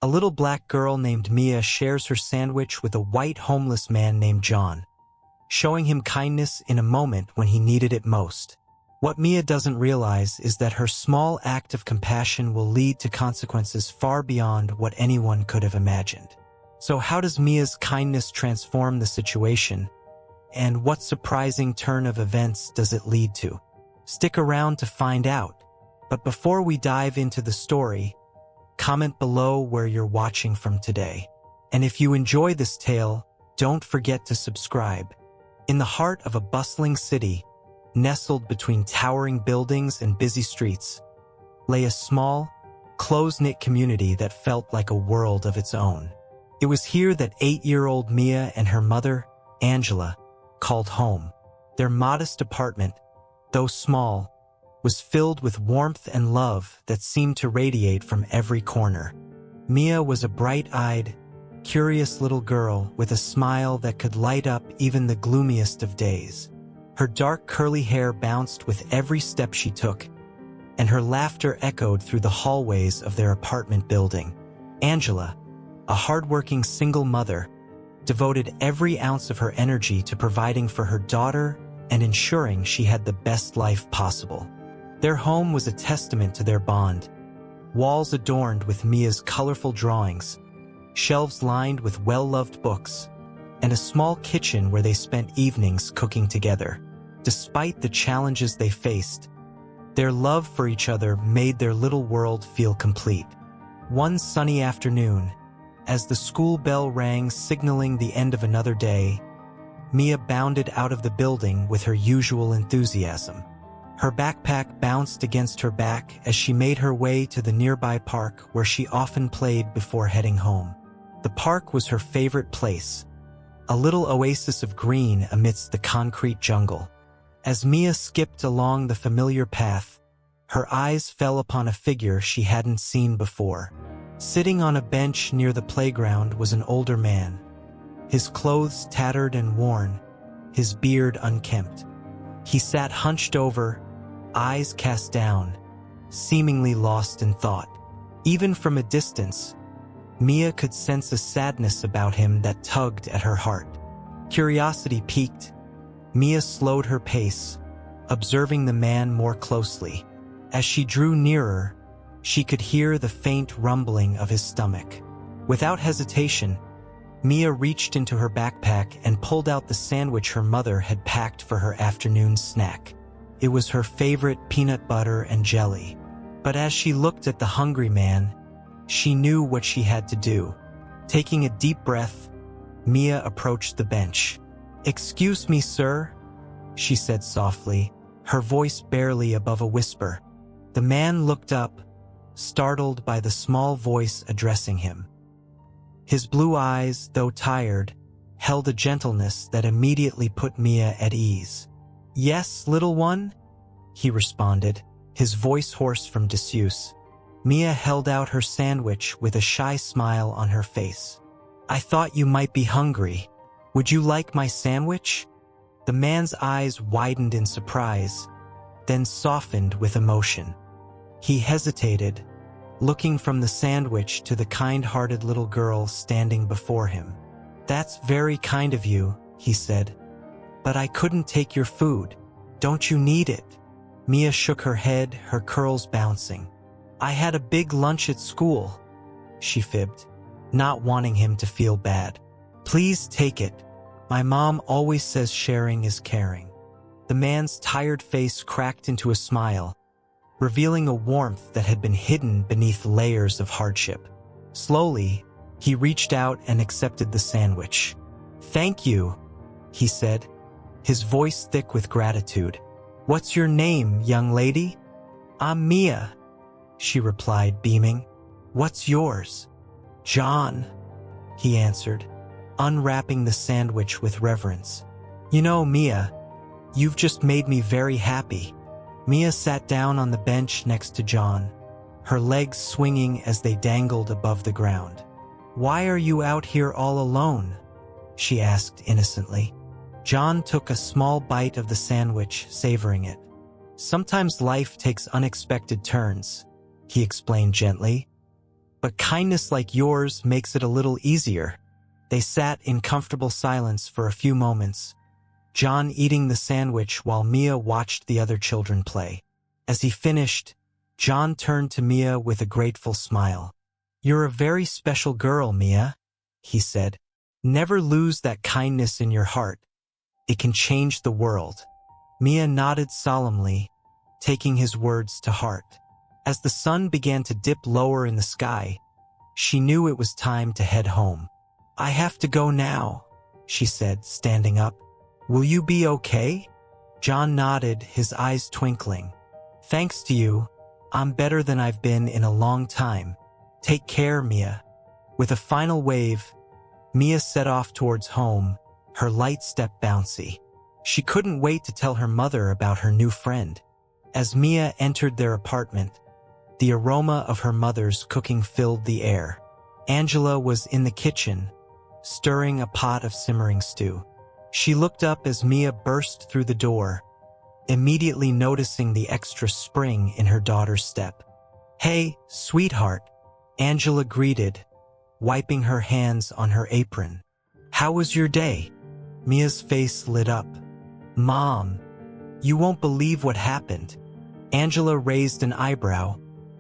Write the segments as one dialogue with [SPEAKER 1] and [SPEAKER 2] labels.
[SPEAKER 1] A little black girl named Mia shares her sandwich with a white homeless man named John, showing him kindness in a moment when he needed it most. What Mia doesn't realize is that her small act of compassion will lead to consequences far beyond what anyone could have imagined. So how does Mia's kindness transform the situation? And what surprising turn of events does it lead to? Stick around to find out. But before we dive into the story, comment below where you're watching from today. And if you enjoy this tale, don't forget to subscribe. In the heart of a bustling city, nestled between towering buildings and busy streets, lay a small, close-knit community that felt like a world of its own. It was here that 8-year-old Mia and her mother, Angela, called home. Their modest apartment, though small, was filled with warmth and love that seemed to radiate from every corner. Mia was a bright-eyed, curious little girl with a smile that could light up even the gloomiest of days. Her dark curly hair bounced with every step she took, and her laughter echoed through the hallways of their apartment building. Angela, a hardworking single mother, devoted every ounce of her energy to providing for her daughter and ensuring she had the best life possible. Their home was a testament to their bond, walls adorned with Mia's colorful drawings, shelves lined with well-loved books, and a small kitchen where they spent evenings cooking together. Despite the challenges they faced, their love for each other made their little world feel complete. One sunny afternoon, as the school bell rang signaling the end of another day, Mia bounded out of the building with her usual enthusiasm. Her backpack bounced against her back as she made her way to the nearby park where she often played before heading home. The park was her favorite place, a little oasis of green amidst the concrete jungle. As Mia skipped along the familiar path, her eyes fell upon a figure she hadn't seen before. Sitting on a bench near the playground was an older man, his clothes tattered and worn, his beard unkempt. He sat hunched over, eyes cast down, seemingly lost in thought. Even from a distance, Mia could sense a sadness about him that tugged at her heart. Curiosity piqued. Mia slowed her pace, observing the man more closely. As she drew nearer, she could hear the faint rumbling of his stomach. Without hesitation, Mia reached into her backpack and pulled out the sandwich her mother had packed for her afternoon snack. It was her favorite peanut butter and jelly. But as she looked at the hungry man, she knew what she had to do. Taking a deep breath, Mia approached the bench. "Excuse me, sir," she said softly, her voice barely above a whisper. The man looked up, startled by the small voice addressing him. His blue eyes, though tired, held a gentleness that immediately put Mia at ease. "Yes, little one?" he responded, his voice hoarse from disuse. Mia held out her sandwich with a shy smile on her face. "I thought you might be hungry. Would you like my sandwich?" The man's eyes widened in surprise, then softened with emotion. He hesitated, looking from the sandwich to the kind-hearted little girl standing before him. "That's very kind of you," he said. "But I couldn't take your food. Don't you need it?" Mia shook her head, her curls bouncing. "I had a big lunch at school," she fibbed, not wanting him to feel bad. "Please take it. My mom always says sharing is caring." The man's tired face cracked into a smile, revealing a warmth that had been hidden beneath layers of hardship. Slowly, he reached out and accepted the sandwich. "Thank you," he said, his voice thick with gratitude. "What's your name, young lady?" "I'm Mia," she replied, beaming. "What's yours?" "John," he answered, unwrapping the sandwich with reverence. "You know, Mia, you've just made me very happy." Mia sat down on the bench next to John, her legs swinging as they dangled above the ground. "Why are you out here all alone?" she asked innocently. John took a small bite of the sandwich, savoring it. "Sometimes life takes unexpected turns," he explained gently. but kindness like yours makes it a little easier." They sat in comfortable silence for a few moments, John eating the sandwich while Mia watched the other children play. As he finished, John turned to Mia with a grateful smile. "You're a very special girl, Mia," he said. "Never lose that kindness in your heart. It can change the world." Mia nodded solemnly, taking his words to heart. As the sun began to dip lower in the sky, she knew it was time to head home. "I have to go now," she said, standing up. "Will you be okay?" John nodded, his eyes twinkling. "Thanks to you, I'm better than I've been in a long time. Take care, Mia." With a final wave, Mia set off towards home, her light step bouncy. She couldn't wait to tell her mother about her new friend. As Mia entered their apartment, the aroma of her mother's cooking filled the air. Angela was in the kitchen, stirring a pot of simmering stew. She looked up as Mia burst through the door, immediately noticing the extra spring in her daughter's step. "Hey, sweetheart," Angela greeted, wiping her hands on her apron. "How was your day?" Mia's face lit up. "Mom, you won't believe what happened." Angela raised an eyebrow,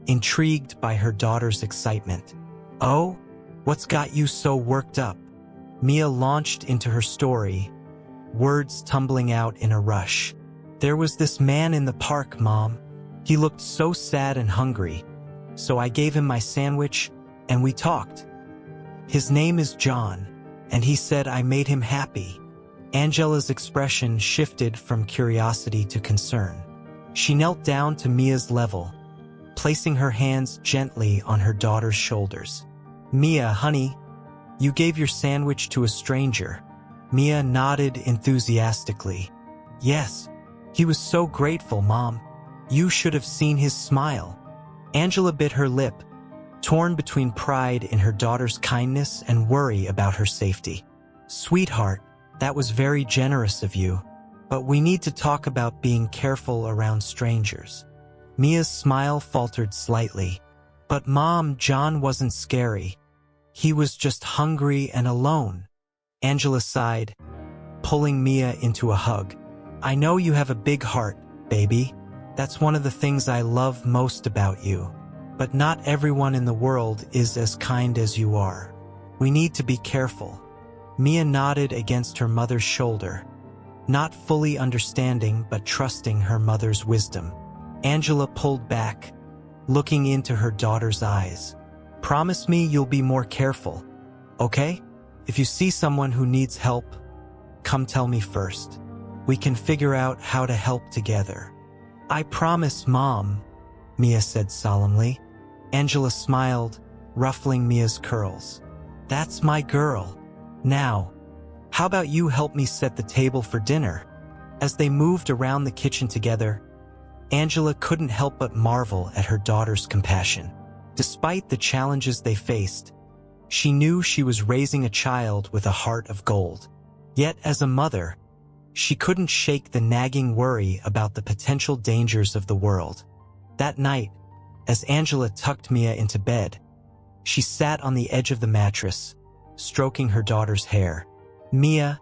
[SPEAKER 1] intrigued by her daughter's excitement. "Oh, what's got you so worked up?" Mia launched into her story, words tumbling out in a rush. "There was this man in the park, Mom. He looked so sad and hungry, so I gave him my sandwich and we talked. His name is John, and he said I made him happy." Angela's expression shifted from curiosity to concern. She knelt down to Mia's level, placing her hands gently on her daughter's shoulders. "Mia, honey, you gave your sandwich to a stranger." Mia nodded enthusiastically. "Yes, he was so grateful, Mom. You should have seen his smile." Angela bit her lip, torn between pride in her daughter's kindness and worry about her safety. "Sweetheart, that was very generous of you, but we need to talk about being careful around strangers." Mia's smile faltered slightly. "But Mom, John wasn't scary. He was just hungry and alone." Angela sighed, pulling Mia into a hug. "I know you have a big heart, baby. That's one of the things I love most about you. But not everyone in the world is as kind as you are. We need to be careful." Mia nodded against her mother's shoulder, not fully understanding but trusting her mother's wisdom. Angela pulled back, looking into her daughter's eyes. "Promise me you'll be more careful, okay? If you see someone who needs help, come tell me first. We can figure out how to help together." "I promise, Mom," Mia said solemnly. Angela smiled, ruffling Mia's curls. "That's my girl. Now, how about you help me set the table for dinner?" As they moved around the kitchen together, Angela couldn't help but marvel at her daughter's compassion. Despite the challenges they faced, she knew she was raising a child with a heart of gold. Yet as a mother, she couldn't shake the nagging worry about the potential dangers of the world. That night, as Angela tucked Mia into bed, she sat on the edge of the mattress, stroking her daughter's hair. "Mia,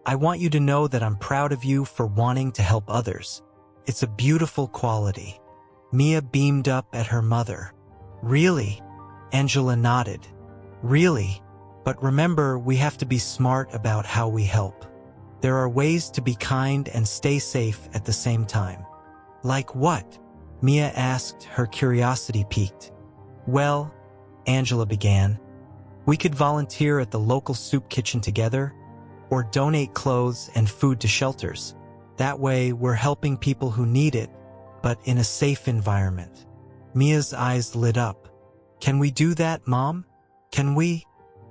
[SPEAKER 1] I want you to know that I'm proud of you for wanting to help others. It's a beautiful quality." Mia beamed up at her mother. "Really?" Angela nodded. "Really? But remember, we have to be smart about how we help. There are ways to be kind and stay safe at the same time." "Like what?" Mia asked, her curiosity piqued. "Well," Angela began, "we could volunteer at the local soup kitchen together, or donate clothes and food to shelters. That way, we're helping people who need it, but in a safe environment." Mia's eyes lit up. "Can we do that, Mom? Can we?"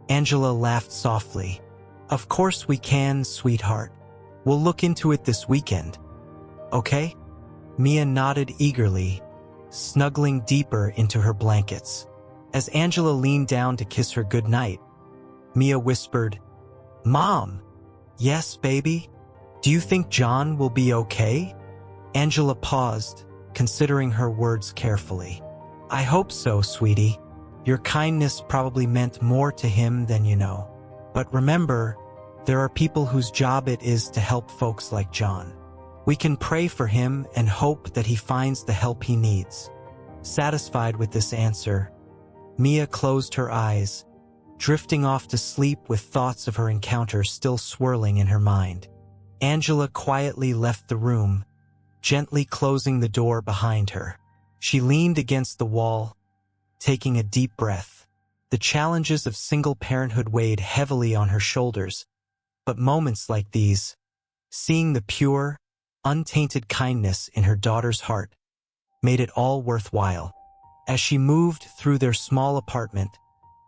[SPEAKER 1] Angela laughed softly. "Of course we can, sweetheart. We'll look into it this weekend. Okay?" Mia nodded eagerly, snuggling deeper into her blankets. As Angela leaned down to kiss her goodnight, Mia whispered, "Mom." "Yes, baby? Do you think John will be okay?" Angela paused, considering her words carefully. "I hope so, sweetie. Your kindness probably meant more to him than you know. But remember, there are people whose job it is to help folks like John. We can pray for him and hope that he finds the help he needs." Satisfied with this answer, Mia closed her eyes, drifting off to sleep with thoughts of her encounter still swirling in her mind. Angela quietly left the room, gently closing the door behind her. She leaned against the wall, taking a deep breath. The challenges of single parenthood weighed heavily on her shoulders, but moments like these, seeing the pure, untainted kindness in her daughter's heart, made it all worthwhile. As she moved through their small apartment,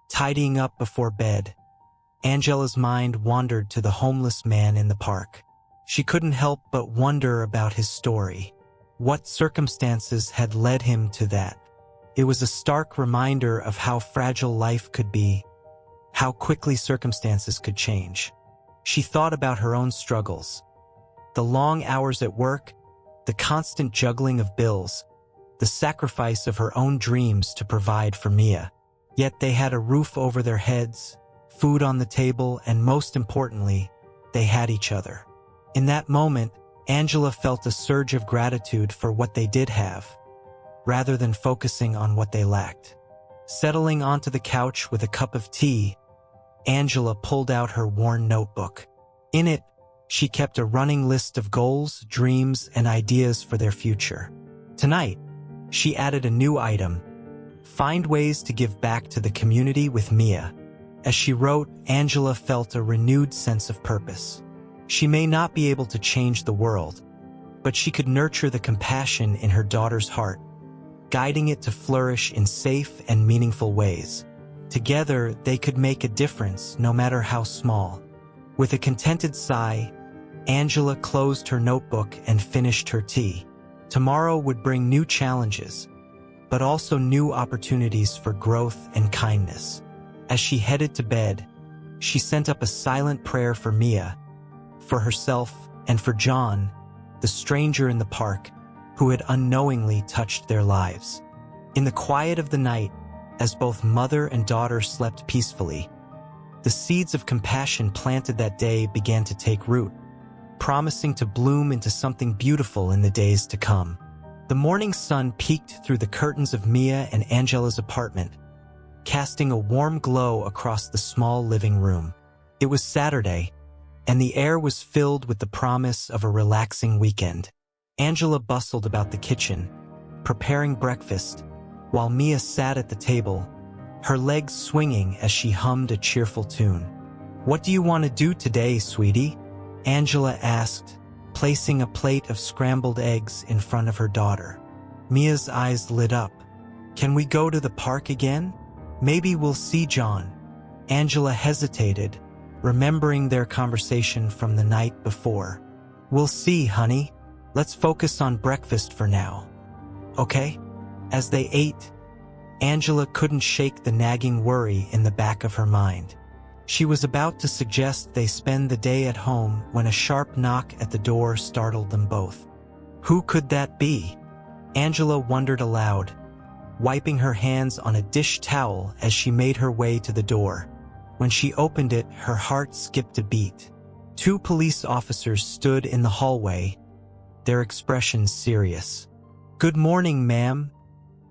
[SPEAKER 1] tidying up before bed, Angela's mind wandered to the homeless man in the park. She couldn't help but wonder about his story. What circumstances had led him to that? It was a stark reminder of how fragile life could be, how quickly circumstances could change. She thought about her own struggles, the long hours at work, the constant juggling of bills, the sacrifice of her own dreams to provide for Mia. Yet they had a roof over their heads, food on the table, and most importantly, they had each other. In that moment, Angela felt a surge of gratitude for what they did have, rather than focusing on what they lacked. Settling onto the couch with a cup of tea, Angela pulled out her worn notebook. In it, she kept a running list of goals, dreams, and ideas for their future. Tonight, she added a new item: find ways to give back to the community with Mia. As she wrote, Angela felt a renewed sense of purpose. She may not be able to change the world, but she could nurture the compassion in her daughter's heart, guiding it to flourish in safe and meaningful ways. Together, they could make a difference, no matter how small. With a contented sigh, Angela closed her notebook and finished her tea. Tomorrow would bring new challenges, but also new opportunities for growth and kindness. As she headed to bed, she sent up a silent prayer for Mia, for herself, and for John, the stranger in the park, who had unknowingly touched their lives. In the quiet of the night, as both mother and daughter slept peacefully, the seeds of compassion planted that day began to take root, promising to bloom into something beautiful in the days to come. The morning sun peeked through the curtains of Mia and Angela's apartment, casting a warm glow across the small living room. It was Saturday, and the air was filled with the promise of a relaxing weekend. Angela bustled about the kitchen, preparing breakfast, while Mia sat at the table, her legs swinging as she hummed a cheerful tune. "What do you want to do today, sweetie?" Angela asked, placing a plate of scrambled eggs in front of her daughter. Mia's eyes lit up. "Can we go to the park again? Maybe we'll see John." Angela hesitated, remembering their conversation from the night before. "We'll see, honey. Let's focus on breakfast for now. Okay?" As they ate, Angela couldn't shake the nagging worry in the back of her mind. She was about to suggest they spend the day at home when a sharp knock at the door startled them both. Who could that be? Angela wondered aloud, wiping her hands on a dish towel as she made her way to the door. When she opened it, her heart skipped a beat. 2 police officers stood in the hallway, their expressions serious. "Good morning, ma'am,"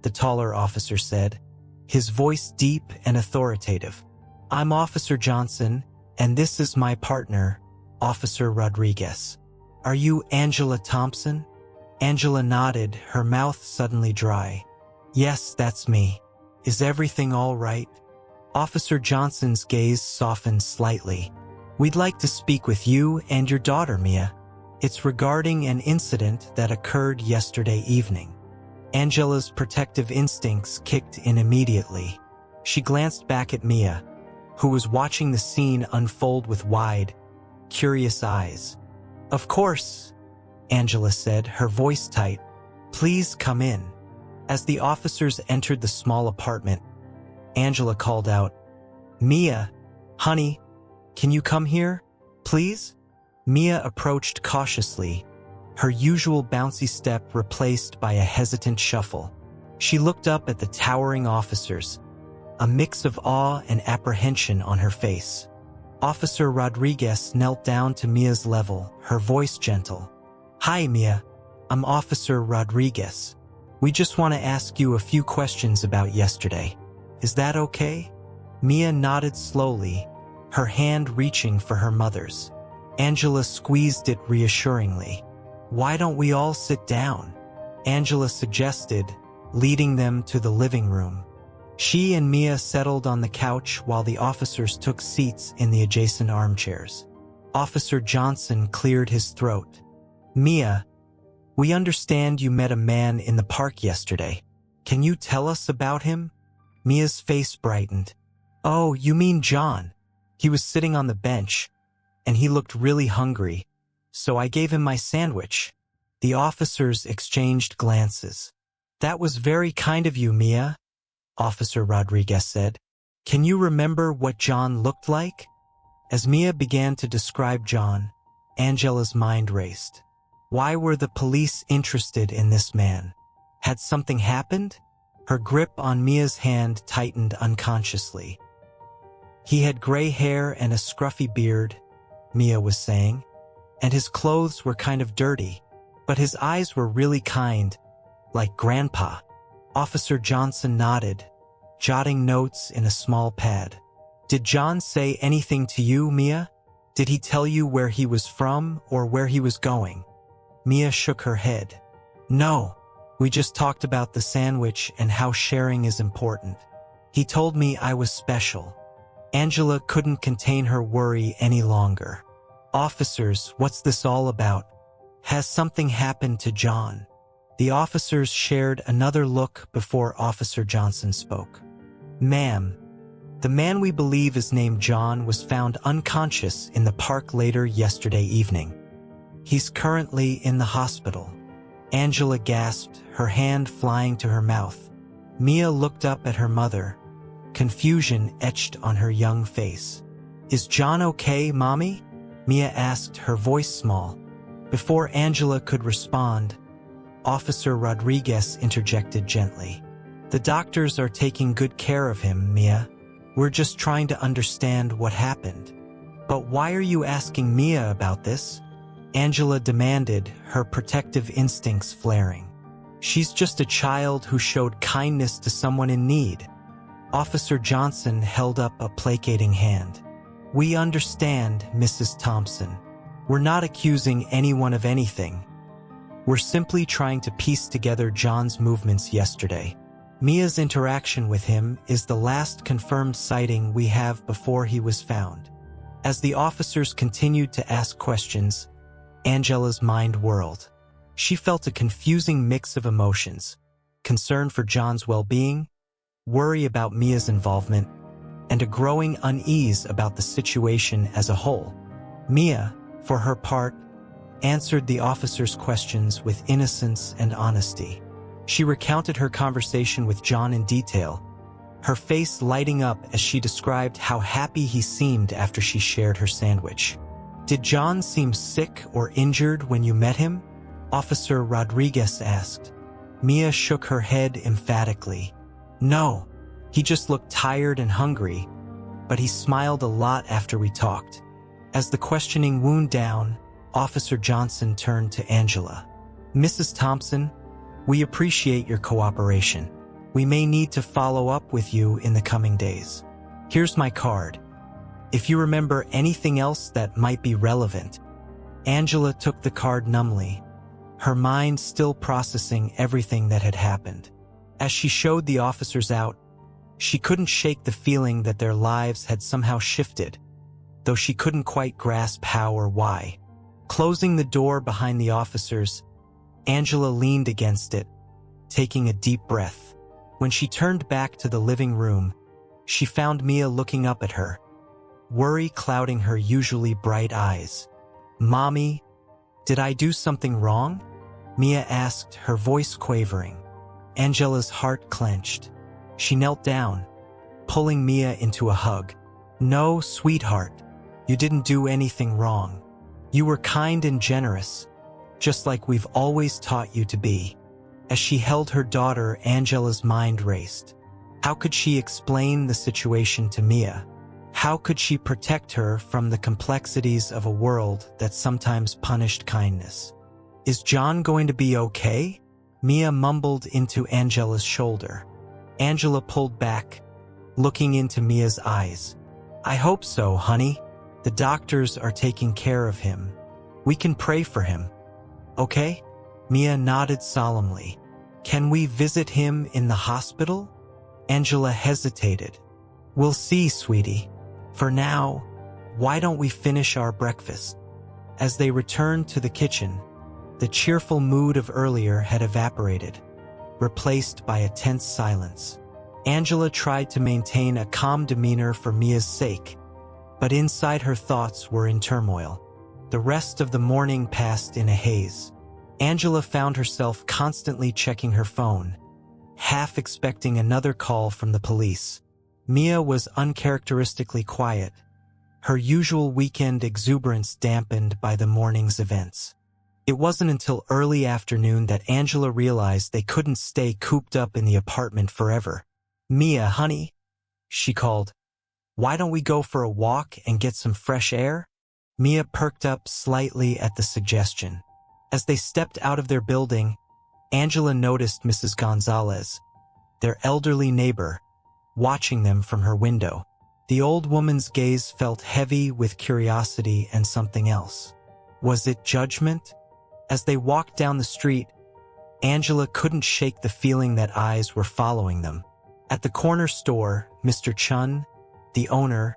[SPEAKER 1] the taller officer said, his voice deep and authoritative. "I'm Officer Johnson, and this is my partner, Officer Rodriguez. Are you Angela Thompson?" Angela nodded, her mouth suddenly dry. "Yes, that's me. Is everything all right?" Officer Johnson's gaze softened slightly. "We'd like to speak with you and your daughter, Mia. It's regarding an incident that occurred yesterday evening." Angela's protective instincts kicked in immediately. She glanced back at Mia, who was watching the scene unfold with wide, curious eyes. "Of course," Angela said, her voice tight. "Please come in." As the officers entered the small apartment, Angela called out, "Mia, honey, can you come here, please?" Mia approached cautiously, her usual bouncy step replaced by a hesitant shuffle. She looked up at the towering officers, a mix of awe and apprehension on her face. Officer Rodriguez knelt down to Mia's level, her voice gentle. "Hi, Mia. I'm Officer Rodriguez. We just want to ask you a few questions about yesterday. Is that okay?" Mia nodded slowly, her hand reaching for her mother's. Angela squeezed it reassuringly. "Why don't we all sit down?" Angela suggested, leading them to the living room. She and Mia settled on the couch while the officers took seats in the adjacent armchairs. Officer Johnson cleared his throat. "Mia, we understand you met a man in the park yesterday. Can you tell us about him?" Mia's face brightened. "Oh, you mean John. He was sitting on the bench, and he looked really hungry, so I gave him my sandwich." The officers exchanged glances. "That was very kind of you, Mia," Officer Rodriguez said. "Can you remember what John looked like?" As Mia began to describe John, Angela's mind raced. Why were the police interested in this man? Had something happened? Her grip on Mia's hand tightened unconsciously. "He had gray hair and a scruffy beard," Mia was saying, "and his clothes were kind of dirty, but his eyes were really kind, like Grandpa." Officer Johnson nodded, jotting notes in a small pad. "Did John say anything to you, Mia? Did he tell you where he was from or where he was going?" Mia shook her head. "No, we just talked about the sandwich and how sharing is important. He told me I was special." Angela couldn't contain her worry any longer. "Officers, what's this all about? Has something happened to John?" The officers shared another look before Officer Johnson spoke. "Ma'am, the man we believe is named John was found unconscious in the park later yesterday evening. He's currently in the hospital." Angela gasped, her hand flying to her mouth. Mia looked up at her mother, confusion etched on her young face. "Is John okay, Mommy?" Mia asked, her voice small. Before Angela could respond, Officer Rodriguez interjected gently. "The doctors are taking good care of him, Mia. We're just trying to understand what happened." "But why are you asking Mia about this?" Angela demanded, her protective instincts flaring. "She's just a child who showed kindness to someone in need." Officer Johnson held up a placating hand. "We understand, Mrs. Thompson. We're not accusing anyone of anything. We're simply trying to piece together John's movements yesterday. Mia's interaction with him is the last confirmed sighting we have before he was found." As the officers continued to ask questions, Angela's mind whirled. She felt a confusing mix of emotions: concern for John's well-being, worry about Mia's involvement, and a growing unease about the situation as a whole. Mia, for her part, answered the officers' questions with innocence and honesty. She recounted her conversation with John in detail, her face lighting up as she described how happy he seemed after she shared her sandwich. "Did John seem sick or injured when you met him?" Officer Rodriguez asked. Mia shook her head emphatically. "No, he just looked tired and hungry, but he smiled a lot after we talked." As the questioning wound down, Officer Johnson turned to Angela. "Mrs. Thompson, we appreciate your cooperation. We may need to follow up with you in the coming days. Here's my card. If you remember anything else that might be relevant." Angela took the card numbly, her mind still processing everything that had happened. As she showed the officers out, she couldn't shake the feeling that their lives had somehow shifted, though she couldn't quite grasp how or why. Closing the door behind the officers, Angela leaned against it, taking a deep breath. When she turned back to the living room, she found Mia looking up at her, worry clouding her usually bright eyes. "Mommy, did I do something wrong?" Mia asked, her voice quavering. Angela's heart clenched. She knelt down, pulling Mia into a hug. "No, sweetheart, you didn't do anything wrong. You were kind and generous, just like we've always taught you to be." As she held her daughter, Angela's mind raced. How could she explain the situation to Mia? How could she protect her from the complexities of a world that sometimes punished kindness? Is John going to be okay? Mia mumbled into Angela's shoulder. Angela pulled back, looking into Mia's eyes. I hope so, honey. The doctors are taking care of him. We can pray for him. Okay? Mia nodded solemnly. Can we visit him in the hospital? Angela hesitated. We'll see, sweetie. For now, why don't we finish our breakfast? As they returned to the kitchen, the cheerful mood of earlier had evaporated, replaced by a tense silence. Angela tried to maintain a calm demeanor for Mia's sake, but inside her thoughts were in turmoil. The rest of the morning passed in a haze. Angela found herself constantly checking her phone, half expecting another call from the police. Mia was uncharacteristically quiet, her usual weekend exuberance dampened by the morning's events. It wasn't until early afternoon that Angela realized they couldn't stay cooped up in the apartment forever. Mia, honey, she called. Why don't we go for a walk and get some fresh air? Mia perked up slightly at the suggestion. As they stepped out of their building, Angela noticed Mrs. Gonzalez, their elderly neighbor, watching them from her window. The old woman's gaze felt heavy with curiosity and something else. Was it judgment? As they walked down the street, Angela couldn't shake the feeling that eyes were following them. At the corner store, Mr. Chun, the owner,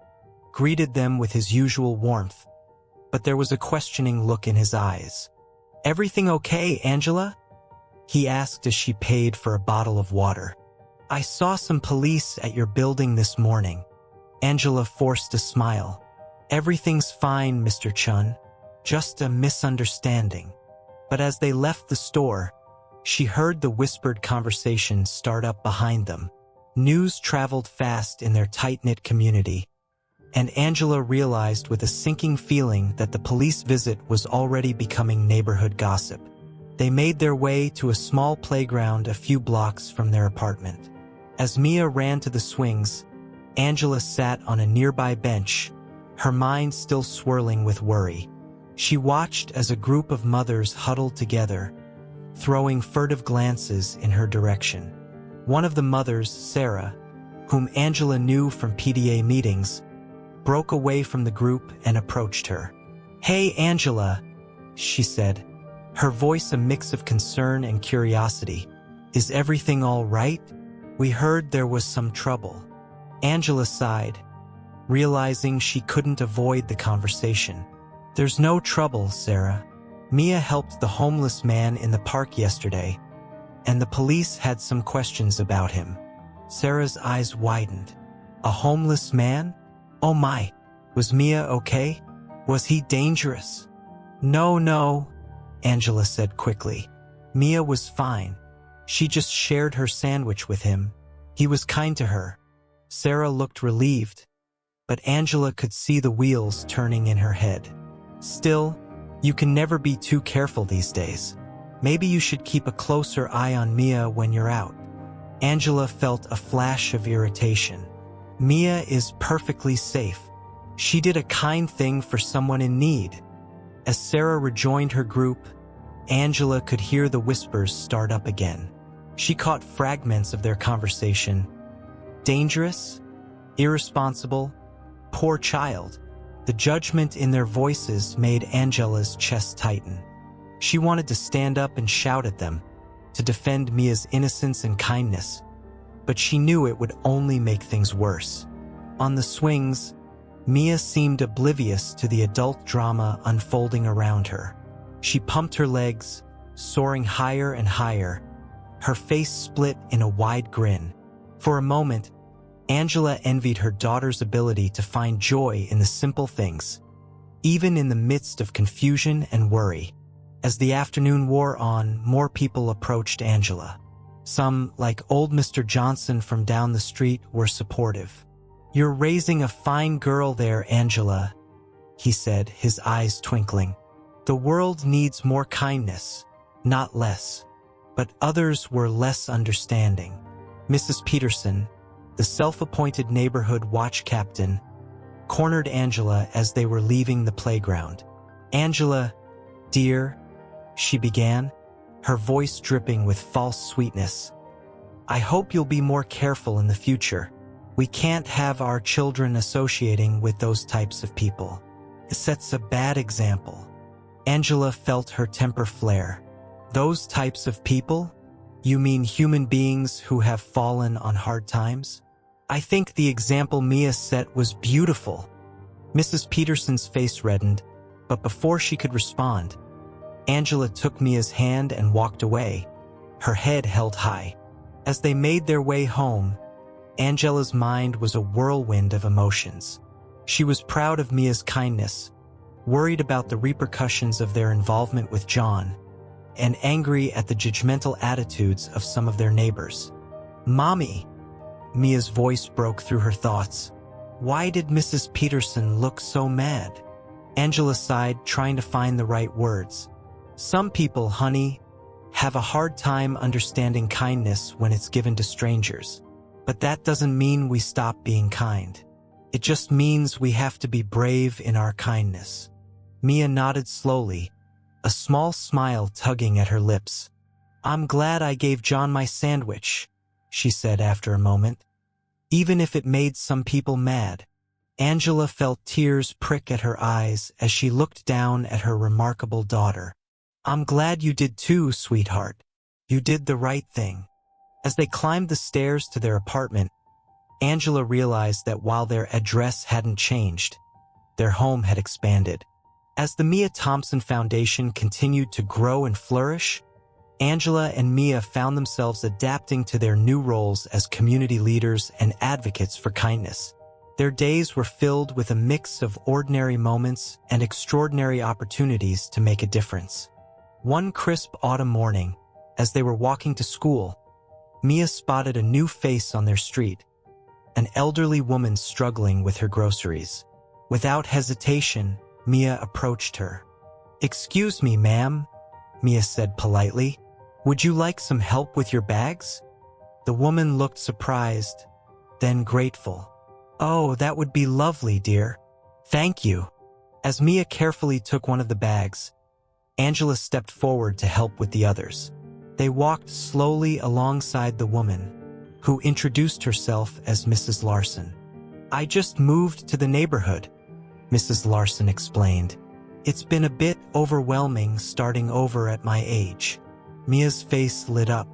[SPEAKER 1] greeted them with his usual warmth, but there was a questioning look in his eyes. Everything okay, Angela? He asked as she paid for a bottle of water. I saw some police at your building this morning. Angela forced a smile. Everything's fine, Mr. Chun. Just a misunderstanding. But as they left the store, she heard the whispered conversation start up behind them. News traveled fast in their tight-knit community, and Angela realized with a sinking feeling that the police visit was already becoming neighborhood gossip. They made their way to a small playground a few blocks from their apartment. As Mia ran to the swings, Angela sat on a nearby bench, her mind still swirling with worry. She watched as a group of mothers huddled together, throwing furtive glances in her direction. One of the mothers, Sarah, whom Angela knew from PTA meetings, broke away from the group and approached her. Hey, Angela, she said, her voice a mix of concern and curiosity. Is everything all right? We heard there was some trouble. Angela sighed, realizing she couldn't avoid the conversation. There's no trouble, Sarah. Mia helped the homeless man in the park yesterday, and the police had some questions about him. Sarah's eyes widened. A homeless man? Oh my, was Mia okay? Was he dangerous? No, Angela said quickly. Mia was fine. She just shared her sandwich with him. He was kind to her. Sarah looked relieved, but Angela could see the wheels turning in her head. Still, you can never be too careful these days. Maybe you should keep a closer eye on Mia when you're out. Angela felt a flash of irritation. Mia is perfectly safe. She did a kind thing for someone in need. As Sarah rejoined her group, Angela could hear the whispers start up again. She caught fragments of their conversation. Dangerous? Irresponsible? Poor child. The judgment in their voices made Angela's chest tighten. She wanted to stand up and shout at them, to defend Mia's innocence and kindness, but she knew it would only make things worse. On the swings, Mia seemed oblivious to the adult drama unfolding around her. She pumped her legs, soaring higher and higher, her face split in a wide grin. For a moment, Angela envied her daughter's ability to find joy in the simple things, even in the midst of confusion and worry. As the afternoon wore on, more people approached Angela. Some, like old Mr. Johnson from down the street, were supportive. You're raising a fine girl there, Angela, he said, his eyes twinkling. The world needs more kindness, not less. But others were less understanding. Mrs. Peterson, the self-appointed neighborhood watch captain, cornered Angela as they were leaving the playground. "Angela, dear," she began, her voice dripping with false sweetness. "I hope you'll be more careful in the future. We can't have our children associating with those types of people. It sets a bad example." Angela felt her temper flare. "Those types of people? You mean human beings who have fallen on hard times?" "I think the example Mia set was beautiful." Mrs. Peterson's face reddened, but before she could respond, Angela took Mia's hand and walked away, her head held high. As they made their way home, Angela's mind was a whirlwind of emotions. She was proud of Mia's kindness, worried about the repercussions of their involvement with John, and angry at the judgmental attitudes of some of their neighbors. "Mommy," Mia's voice broke through her thoughts. "Why did Mrs. Peterson look so mad?" Angela sighed, trying to find the right words. "Some people, honey, have a hard time understanding kindness when it's given to strangers. But that doesn't mean we stop being kind. It just means we have to be brave in our kindness." Mia nodded slowly, a small smile tugging at her lips. "I'm glad I gave John my sandwich," she said after a moment. "Even if it made some people mad." Angela felt tears prick at her eyes as she looked down at her remarkable daughter. "I'm glad you did too, sweetheart. You did the right thing." As they climbed the stairs to their apartment, Angela realized that while their address hadn't changed, their home had expanded. As the Mia Thompson Foundation continued to grow and flourish, Angela and Mia found themselves adapting to their new roles as community leaders and advocates for kindness. Their days were filled with a mix of ordinary moments and extraordinary opportunities to make a difference. One crisp autumn morning, as they were walking to school, Mia spotted a new face on their street, an elderly woman struggling with her groceries. Without hesitation, Mia approached her. "Excuse me, ma'am," Mia said politely. "Would you like some help with your bags?" The woman looked surprised, then grateful. "Oh, that would be lovely, dear. Thank you." As Mia carefully took one of the bags, Angela stepped forward to help with the others. They walked slowly alongside the woman, who introduced herself as Mrs. Larson. "I just moved to the neighborhood," Mrs. Larson explained. "It's been a bit overwhelming starting over at my age." Mia's face lit up.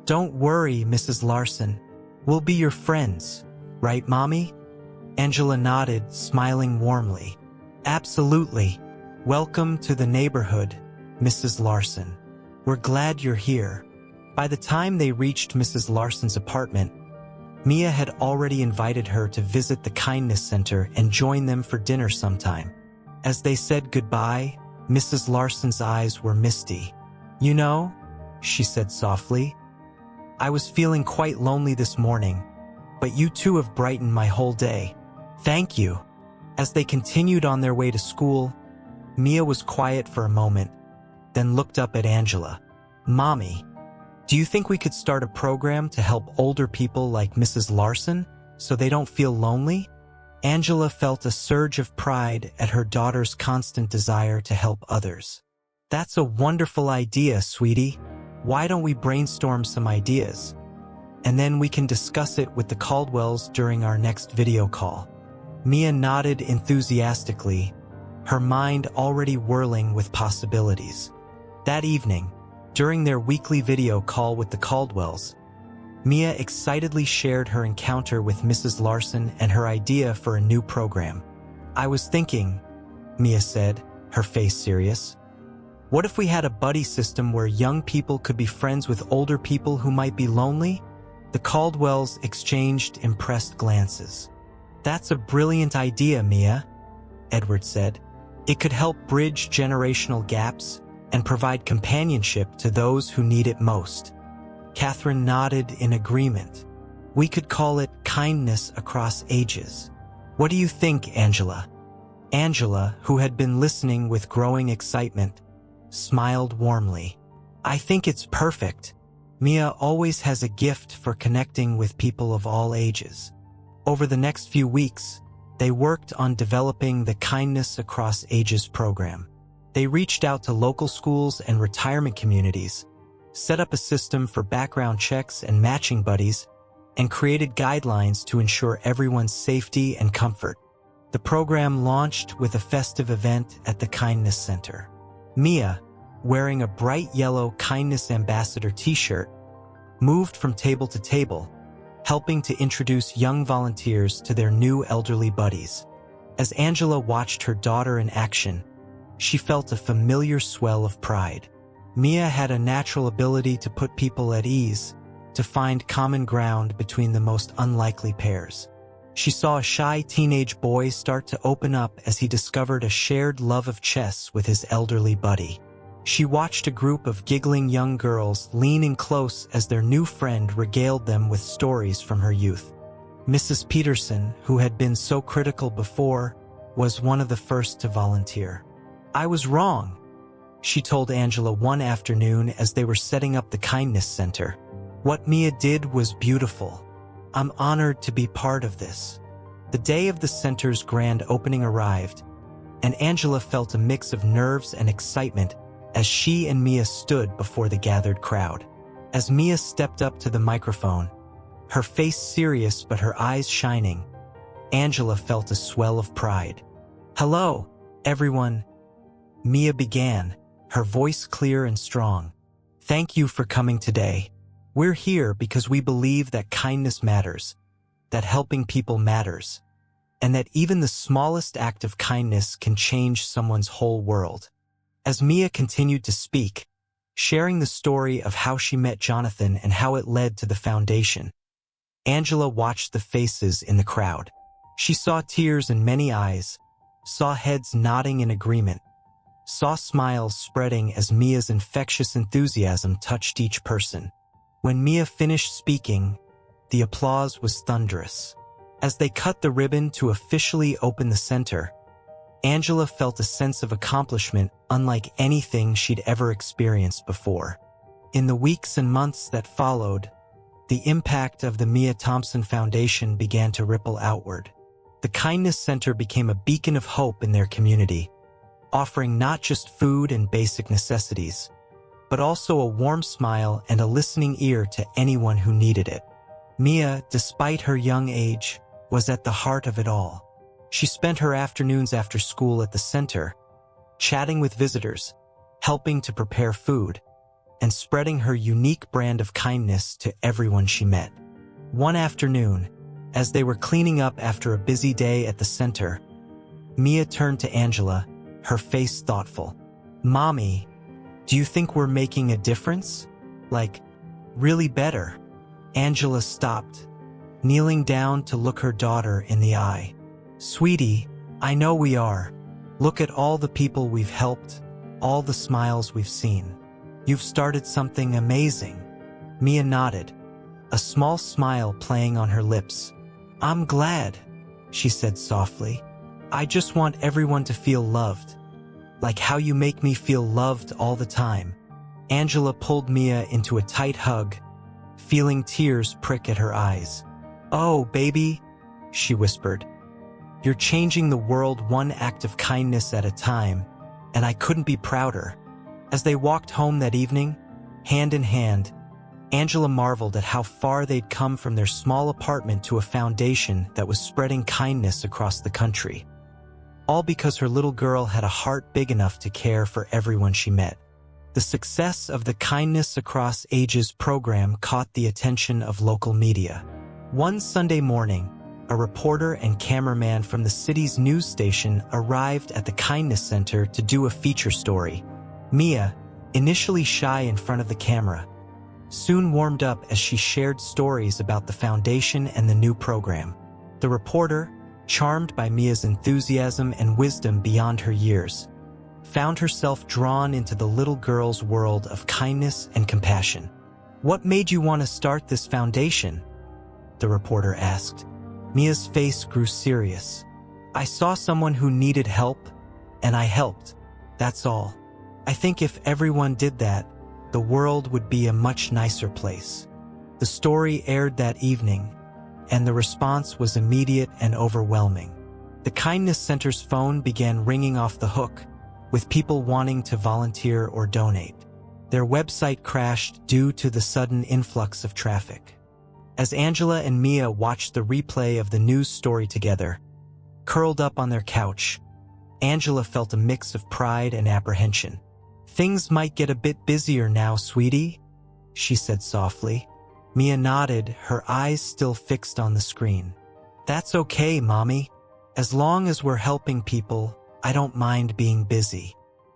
[SPEAKER 1] "Don't worry, Mrs. Larson. We'll be your friends, right, Mommy?" Angela nodded, smiling warmly. "Absolutely. Welcome to the neighborhood, Mrs. Larson. We're glad you're here." By the time they reached Mrs. Larson's apartment, Mia had already invited her to visit the Kindness Center and join them for dinner sometime. As they said goodbye, Mrs. Larson's eyes were misty. "You know," she said softly, "I was feeling quite lonely this morning, but you two have brightened my whole day. Thank you." As they continued on their way to school, Mia was quiet for a moment, then looked up at Angela. "Mommy, do you think we could start a program to help older people like Mrs. Larson so they don't feel lonely?" Angela felt a surge of pride at her daughter's constant desire to help others. "That's a wonderful idea, sweetie. Why don't we brainstorm some ideas? And then we can discuss it with the Caldwells during our next video call." Mia nodded enthusiastically, her mind already whirling with possibilities. That evening, during their weekly video call with the Caldwells, Mia excitedly shared her encounter with Mrs. Larson and her idea for a new program. "I was thinking," Mia said, her face serious, "what if we had a buddy system where young people could be friends with older people who might be lonely?" The Caldwells exchanged impressed glances. "That's a brilliant idea, Mia," Edward said. "It could help bridge generational gaps and provide companionship to those who need it most." Catherine nodded in agreement. "We could call it kindness across ages. What do you think, Angela?" Angela, who had been listening with growing excitement, smiled warmly. "I think it's perfect. Mia always has a gift for connecting with people of all ages. Over the next few weeks, they worked on developing the Kindness Across Ages program. They reached out to local schools and retirement communities, set up a system for background checks and matching buddies, and created guidelines to ensure everyone's safety and comfort. The program launched with a festive event at the Kindness Center. Mia, wearing a bright yellow Kindness Ambassador t-shirt, moved from table to table, helping to introduce young volunteers to their new elderly buddies. As Angela watched her daughter in action, she felt a familiar swell of pride. Mia had a natural ability to put people at ease, to find common ground between the most unlikely pairs. She saw a shy teenage boy start to open up as he discovered a shared love of chess with his elderly buddy. She watched a group of giggling young girls lean in close as their new friend regaled them with stories from her youth. Mrs. Peterson, who had been so critical before, was one of the first to volunteer. "I was wrong," she told Angela one afternoon as they were setting up the Kindness Center. "What Mia did was beautiful. I'm honored to be part of this." The day of the center's grand opening arrived, and Angela felt a mix of nerves and excitement as she and Mia stood before the gathered crowd. As Mia stepped up to the microphone, her face serious but her eyes shining, Angela felt a swell of pride. "Hello, everyone," Mia began, her voice clear and strong. "Thank you for coming today. We're here because we believe that kindness matters, that helping people matters, and that even the smallest act of kindness can change someone's whole world." As Mia continued to speak, sharing the story of how she met Jonathan and how it led to the foundation, Angela watched the faces in the crowd. She saw tears in many eyes, saw heads nodding in agreement, saw smiles spreading as Mia's infectious enthusiasm touched each person. When Mia finished speaking, the applause was thunderous. As they cut the ribbon to officially open the center, Angela felt a sense of accomplishment unlike anything she'd ever experienced before. In the weeks and months that followed, the impact of the Mia Thompson Foundation began to ripple outward. The Kindness Center became a beacon of hope in their community, offering not just food and basic necessities, but also a warm smile and a listening ear to anyone who needed it. Mia, despite her young age, was at the heart of it all. She spent her afternoons after school at the center, chatting with visitors, helping to prepare food, and spreading her unique brand of kindness to everyone she met. One afternoon, as they were cleaning up after a busy day at the center, Mia turned to Angela, her face thoughtful. "Mommy, do you think we're making a difference? Like, really better?" Angela stopped, kneeling down to look her daughter in the eye. "Sweetie, I know we are. Look at all the people we've helped, all the smiles we've seen. You've started something amazing." Mia nodded, a small smile playing on her lips. "I'm glad," she said softly. "I just want everyone to feel loved, like how you make me feel loved all the time." Angela pulled Mia into a tight hug, feeling tears prick at her eyes. "Oh, baby," she whispered. "You're changing the world one act of kindness at a time, and I couldn't be prouder." As they walked home that evening, hand in hand, Angela marveled at how far they'd come from their small apartment to a foundation that was spreading kindness across the country. All because her little girl had a heart big enough to care for everyone she met. The success of the Kindness Across Ages program caught the attention of local media. One Sunday morning, a reporter and cameraman from the city's news station arrived at the Kindness Center to do a feature story. Mia, initially shy in front of the camera, soon warmed up as she shared stories about the foundation and the new program. The reporter, charmed by Mia's enthusiasm and wisdom beyond her years, found herself drawn into the little girl's world of kindness and compassion. "What made you want to start this foundation?" the reporter asked. Mia's face grew serious. "I saw someone who needed help, and I helped. That's all. I think if everyone did that, the world would be a much nicer place. The story aired that evening, and the response was immediate and overwhelming. The Kindness Center's phone began ringing off the hook, with people wanting to volunteer or donate. Their website crashed due to the sudden influx of traffic. As Angela and Mia watched the replay of the news story together, curled up on their couch, Angela felt a mix of pride and apprehension. "Things might get a bit busier now, sweetie," she said softly. Mia nodded, her eyes still fixed on the screen. "That's okay, Mommy. As long as we're helping people, I don't mind being busy."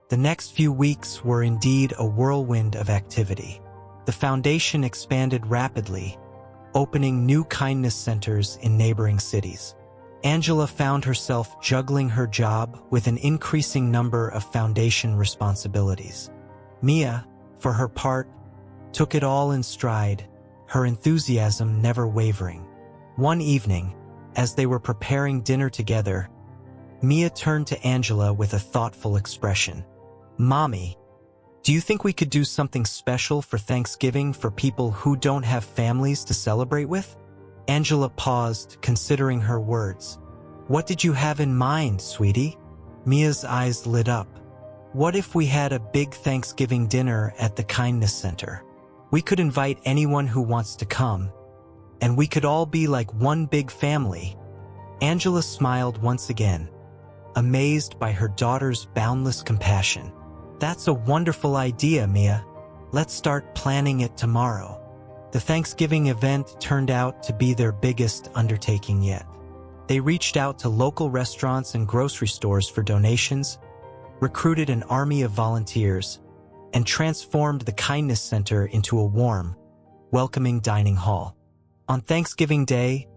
[SPEAKER 1] The next few weeks were indeed a whirlwind of activity. The foundation expanded rapidly, opening new kindness centers in neighboring cities. Angela found herself juggling her job with an increasing number of foundation responsibilities. Mia, for her part, took it all in stride, her enthusiasm never wavering. One evening, as they were preparing dinner together, Mia turned to Angela with a thoughtful expression. "Mommy, do you think we could do something special for Thanksgiving for people who don't have families to celebrate with?" Angela paused, considering her words. "What did you have in mind, sweetie?" Mia's eyes lit up. "What if we had a big Thanksgiving dinner at the Kindness Center? We could invite anyone who wants to come, and we could all be like one big family." Angela smiled once again, amazed by her daughter's boundless compassion. "That's a wonderful idea, Mia. Let's start planning it tomorrow." The Thanksgiving event turned out to be their biggest undertaking yet. They reached out to local restaurants and grocery stores for donations, recruited an army of volunteers, and transformed the Kindness Center into a warm, welcoming dining hall. On Thanksgiving Day,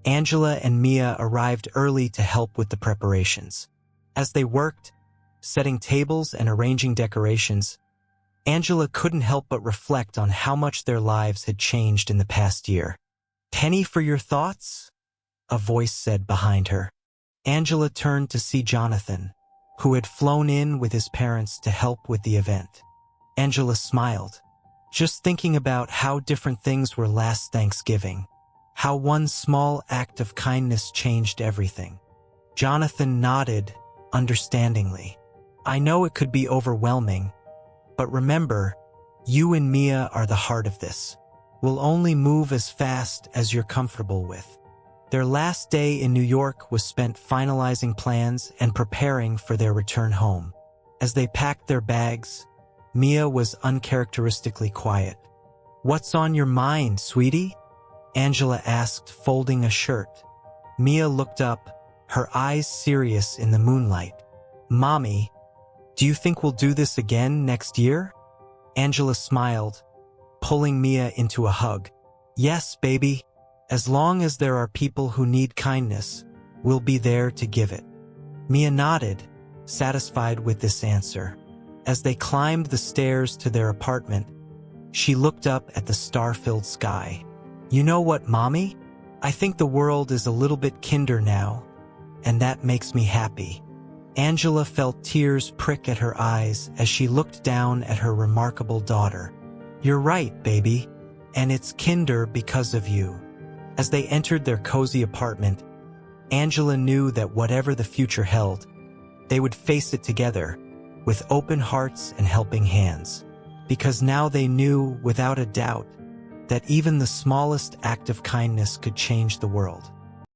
[SPEAKER 1] Angela and Mia arrived early to help with the preparations. As they worked, setting tables and arranging decorations, Angela couldn't help but reflect on how much their lives had changed in the past year. "Penny for your thoughts?" a voice said behind her. Angela turned to see Jonathan, who had flown in with his parents to help with the event. Angela smiled, just thinking about how different things were last Thanksgiving, how one small act of kindness changed everything. Jonathan nodded understandingly. "I know it could be overwhelming, but remember, you and Mia are the heart of this. We'll only move as fast as you're comfortable with." Their last day in New York was spent finalizing plans and preparing for their return home. As they packed their bags, Mia was uncharacteristically quiet. "What's on your mind, sweetie?" Angela asked, folding a shirt. Mia looked up, her eyes serious in the moonlight. "Mommy, do you think we'll do this again next year?" Angela smiled, pulling Mia into a hug. "Yes, baby. As long as there are people who need kindness, we'll be there to give it." Mia nodded, satisfied with this answer. As they climbed the stairs to their apartment, she looked up at the star-filled sky. "You know what, Mommy? I think the world is a little bit kinder now, and that makes me happy." Angela felt tears prick at her eyes as she looked down at her remarkable daughter. "You're right, baby, and it's kinder because of you." As they entered their cozy apartment, Angela knew that whatever the future held, they would face it together, with open hearts and helping hands. Because now they knew, without a doubt, that even the smallest act of kindness could change the world.